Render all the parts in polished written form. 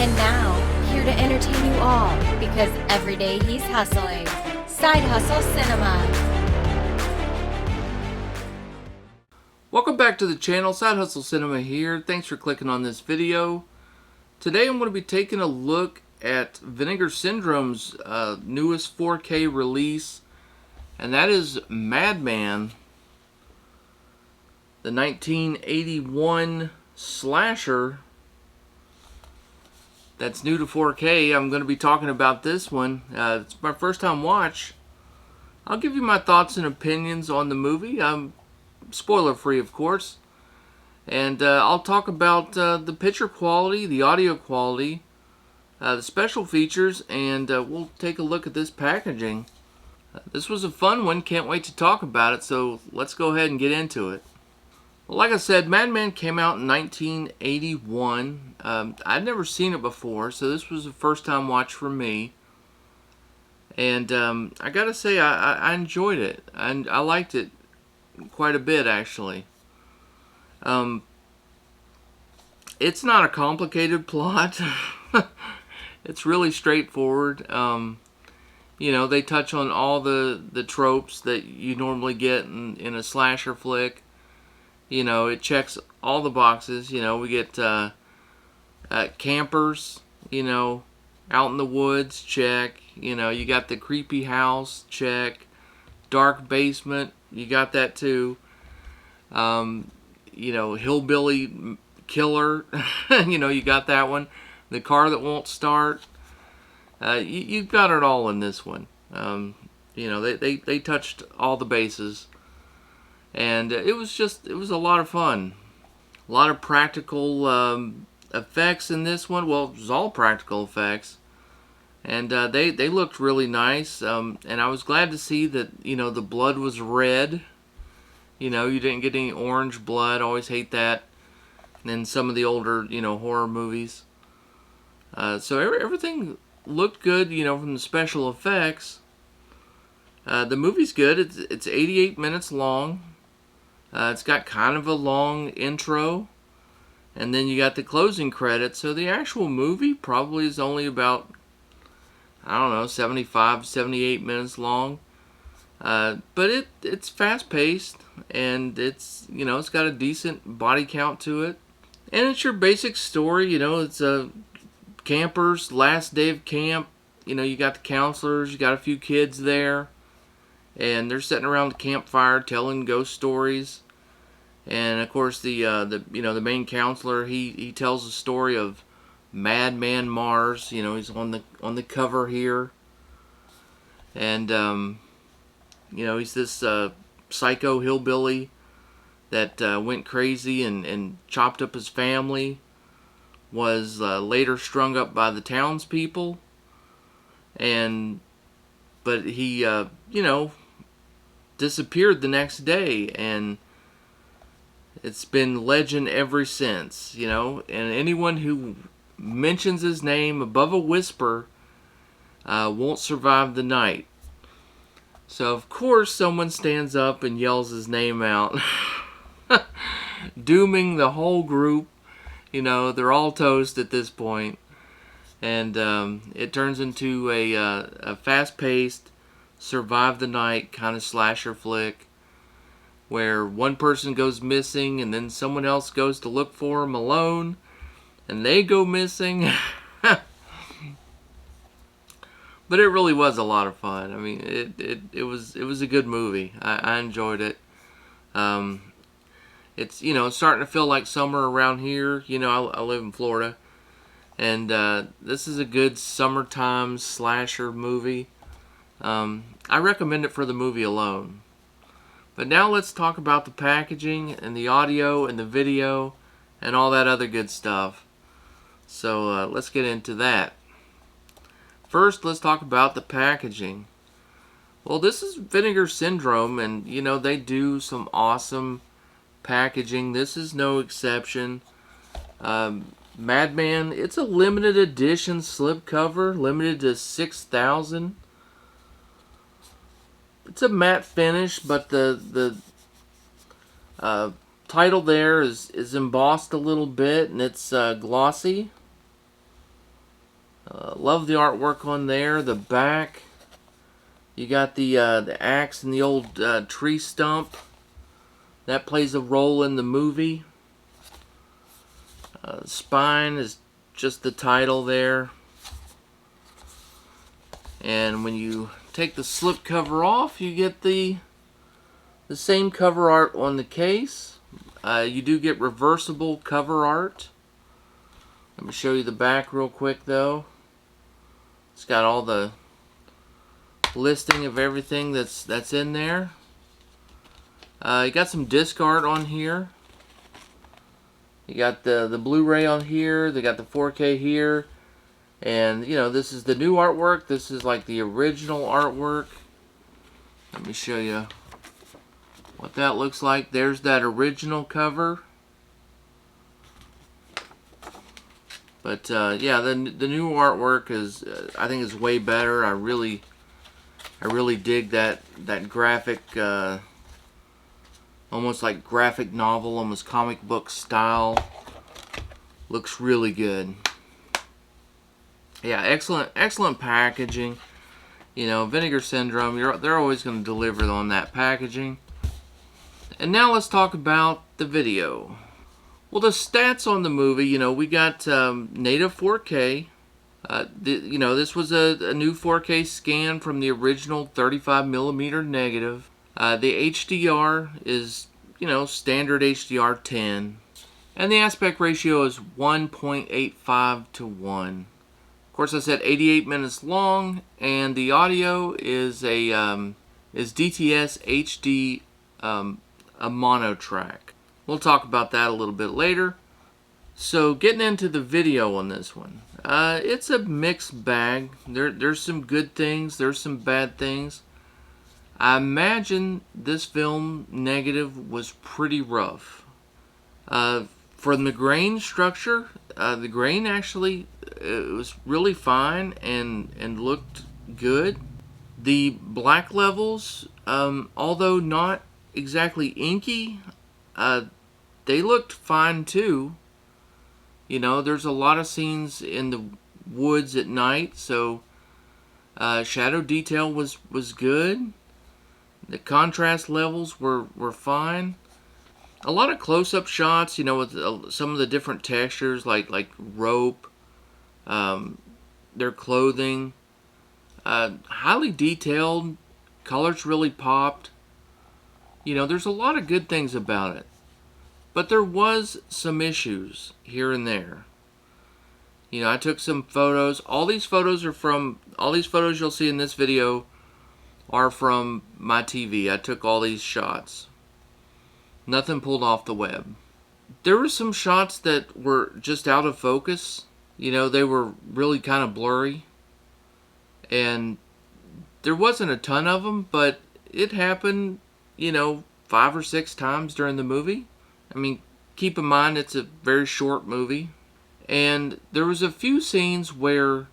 And now, here to entertain you all, because every day he's hustling. Side Hustle Cinema. Welcome back to the channel. Side Hustle Cinema here. Thanks for clicking on this video. Today I'm going to be taking a look at Vinegar Syndrome's newest 4K release, and that is Madman, the 1981 slasher that's new to 4K. I'm going to be talking about this one. It's my first time watch. I'll give you my thoughts and opinions on the movie. Spoiler free, of course. And I'll talk about the picture quality, the audio quality, the special features, and we'll take a look at this packaging. This was a fun one. Can't wait to talk about it, so let's go ahead and get into it. Well, like I said, Madman came out in 1981. I'd never seen it before, so this was a first time watch for me. And I gotta say, I enjoyed it. I liked it quite a bit, actually. It's not a complicated plot. It's really straightforward. You know, they touch on all the tropes that you normally get in a slasher flick. You know, it checks all the boxes. You know, we get campers, you know, out in the woods, check. You know, you got the creepy house, check. Dark basement, you got that too. You know, hillbilly killer, you know, you got that one. The car that won't start. You've got it all in this one. You know, they touched all the bases. And it was a lot of fun. A lot of practical effects in this one. Well, it was all practical effects. And they looked really nice. And I was glad to see that, you know, the blood was red. You know, you didn't get any orange blood. I always hate that in some of the older, you know, horror movies. So everything looked good, you know, from the special effects. The movie's good. It's 88 minutes long. It's got kind of a long intro, and then you got the closing credits. So the actual movie probably is only about, I don't know, 75, 78 minutes long. But it's fast-paced, and it's, you know, it's got a decent body count to it. And it's your basic story, you know, it's campers, last day of camp. You know, you got the counselors, you got a few kids there. And they're sitting around the campfire telling ghost stories. And of course, the you know, the main counselor, he tells the story of Madman Mars. You know, he's on the cover here. And you know, he's this psycho hillbilly that went crazy and chopped up his family. Was later strung up by the townspeople. But he you know, disappeared the next day, and it's been legend ever since, you know. And anyone who mentions his name above a whisper won't survive the night. So of course someone stands up and yells his name out, dooming the whole group. You know, they're all toast at this point, and it turns into a fast-paced, survive the night kind of slasher flick, where one person goes missing and then someone else goes to look for him alone, and they go missing. But it really was a lot of fun. I mean, it was a good movie. I enjoyed it. It's, you know, it's starting to feel like summer around here. You know, I live in Florida, and this is a good summertime slasher movie. I recommend it for the movie alone. But now let's talk about the packaging and the audio and the video and all that other good stuff. So let's get into that. First, let's talk about the packaging. Well, this is Vinegar Syndrome, and you know, they do some awesome packaging. This is no exception. Madman, it's a limited edition slipcover, limited to 6,000. It's a matte finish, but the title there is embossed a little bit, and it's glossy. Love the artwork on there. The back, you got the axe and the old tree stump. That plays a role in the movie. Spine is just the title there. And when you take the slip cover off, you get the same cover art on the case. You do get reversible cover art. Let me show you the back real quick though. It's got all the listing of everything that's in there. You got some disc art on here. You got the Blu-ray on here. They got the 4K here. And, you know, this is the new artwork. This is like the original artwork. Let me show you what that looks like. There's that original cover. But, yeah, the new artwork is, I think is way better. I really dig that graphic, almost like graphic novel, almost comic book style. Looks really good. Yeah, excellent packaging. You know, Vinegar Syndrome, they're always going to deliver on that packaging. And now let's talk about the video. Well, the stats on the movie, you know, we got native 4K. You know, this was a new 4K scan from the original 35mm negative. The HDR is, you know, standard HDR 10. And the aspect ratio is 1.85 to 1. Of course, I said 88 minutes long, and the audio is a DTS HD, a mono track. We'll talk about that a little bit later. So, getting into the video on this one, it's a mixed bag. There's some good things, there's some bad things. I imagine this film negative was pretty rough. From the grain structure, the grain actually it was really fine and looked good. The black levels, although not exactly inky, they looked fine too. You know, there's a lot of scenes in the woods at night, so shadow detail was good. The contrast levels were fine. A lot of close-up shots, you know, with some of the different textures, like rope, their clothing. Highly detailed. Colors really popped. You know, there's a lot of good things about it. But there was some issues here and there. You know, I took some photos. All these photos you'll see in this video are from my TV. I took all these shots. Nothing pulled off the web. There were some shots that were just out of focus. You know, they were really kind of blurry. And there wasn't a ton of them, but it happened, you know, 5 or 6 times during the movie. I mean, keep in mind it's a very short movie. And there was a few scenes where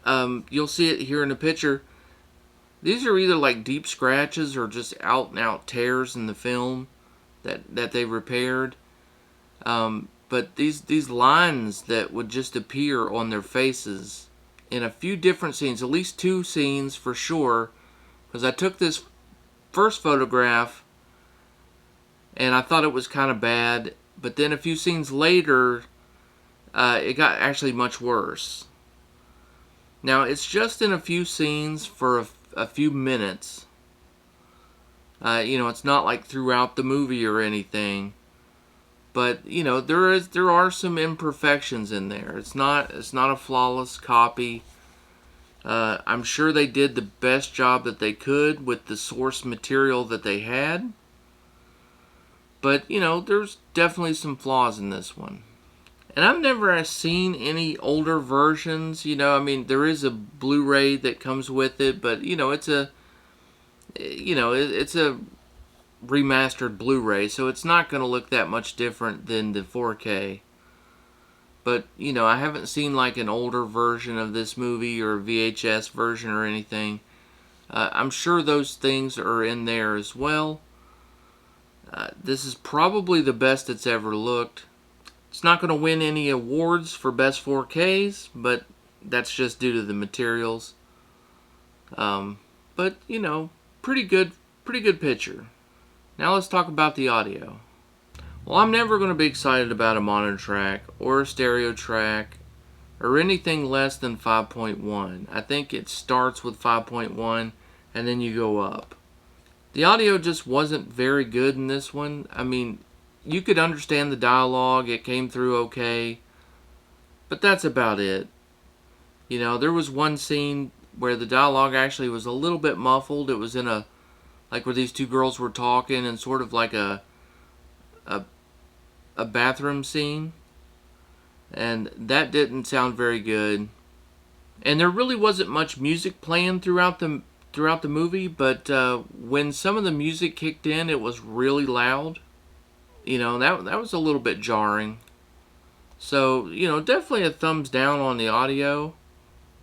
you'll see it here in the picture. These are either like deep scratches or just out and out tears in the film that they repaired. But these lines that would just appear on their faces in a few different scenes, at least 2 scenes for sure, because I took this first photograph and I thought it was kind of bad, but then a few scenes later it got actually much worse. Now it's just in a few scenes for a few minutes. You know, it's not like throughout the movie or anything. But you know, there are some imperfections in there. It's not a flawless copy. I'm sure they did the best job that they could with the source material that they had. But you know, there's definitely some flaws in this one. And I've never seen any older versions. You know, I mean, there is a Blu-ray that comes with it, but you know, it's a remastered Blu-ray, so it's not going to look that much different than the 4K. But, you know, I haven't seen like an older version of this movie or a VHS version or anything. I'm sure those things are in there as well. This is probably the best it's ever looked. It's not going to win any awards for best 4Ks, but that's just due to the materials. But you know, pretty good picture. Now let's talk about the audio. Well, I'm never going to be excited about a mono track or a stereo track or anything less than 5.1. I think it starts with 5.1 and then you go up. The audio just wasn't very good in this one. I mean, you could understand the dialogue, it came through okay, but that's about it. You know, there was one scene where the dialogue actually was a little bit muffled. It was in a, like where these two girls were talking and sort of like a bathroom scene. And that didn't sound very good. And there really wasn't much music playing throughout the movie, but when some of the music kicked in, it was really loud. You know, that was a little bit jarring. So, you know, definitely a thumbs down on the audio.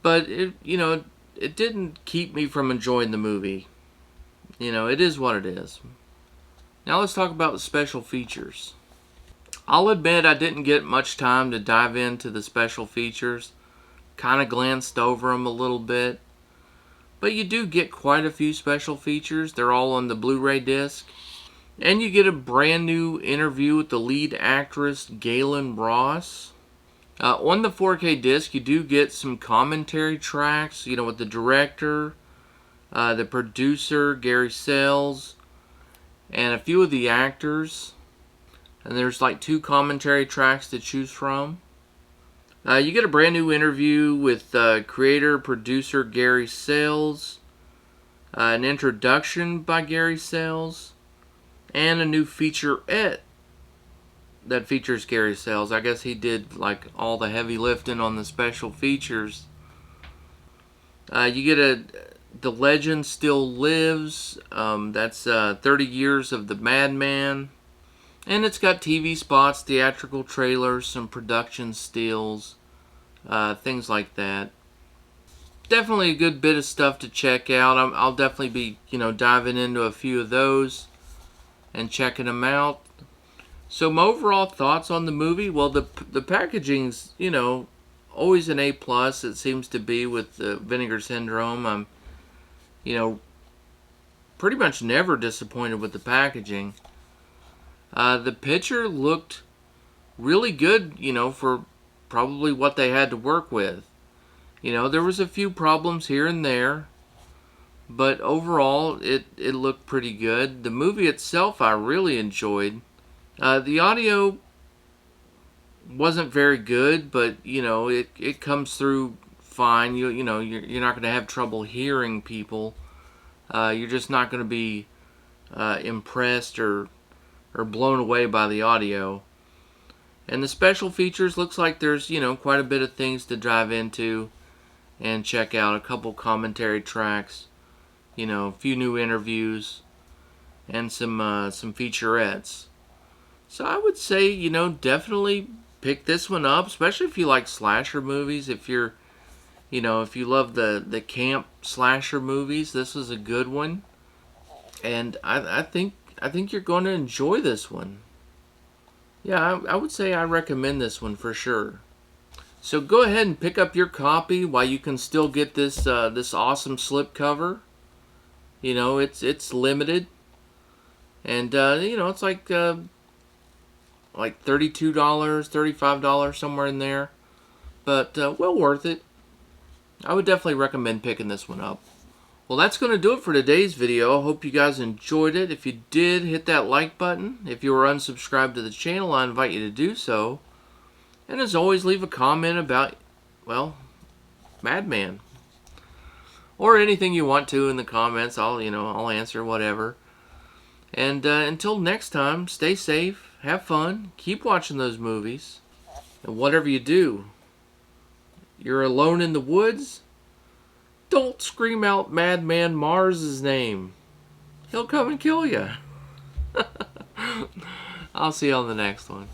But, it didn't keep me from enjoying the movie. You know, it is what it is. Now let's talk about the special features. I'll admit I didn't get much time to dive into the special features. Kind of glanced over them a little bit. But you do get quite a few special features. They're all on the Blu-ray disc. And you get a brand new interview with the lead actress, Galen Ross. On the 4K disc, you do get some commentary tracks, with the director, the producer, Gary Sells, and a few of the actors. And there's like 2 commentary tracks to choose from. You get a brand new interview with creator, producer Gary Sells, an introduction by Gary Sells, and a new featurette that features Gary Sells. I guess he did like all the heavy lifting on the special features. You get The Legend Still Lives. That's 30 years of the Madman. And it's got TV spots, theatrical trailers, some production stills, things like that. Definitely a good bit of stuff to check out. I'll definitely be, diving into a few of those and checking them out. So my overall thoughts on the movie, well, the packaging's, always an A+. It seems to be with the Vinegar Syndrome. I'm, pretty much never disappointed with the packaging. The picture looked really good, for probably what they had to work with. There was a few problems here and there, but overall it looked pretty good. The movie itself I really enjoyed. The audio wasn't very good, but it comes through fine. You're not going to have trouble hearing people. You're just not going to be impressed or blown away by the audio. And the special features, looks like there's quite a bit of things to dive into and check out. A couple commentary tracks, a few new interviews, and some featurettes. So I would say, definitely pick this one up, especially if you like slasher movies. If you're, if you love the camp slasher movies, this is a good one. And I think you're going to enjoy this one. Yeah, I would say I recommend this one for sure. So go ahead and pick up your copy while you can still get this this awesome slipcover. It's limited, and it's like $32, $35, somewhere in there. But well worth it. I would definitely recommend picking this one up. Well, that's going to do it for today's video. I hope you guys enjoyed it. If you did, hit that like button. If you were unsubscribed to the channel, I invite you to do so. And as always, leave a comment about, well, Madman. Or anything you want to in the comments. I'll answer whatever. And until next time, stay safe, have fun, keep watching those movies. And whatever you do, you're alone in the woods, don't scream out Madman Mars' name. He'll come and kill you. I'll see you on the next one.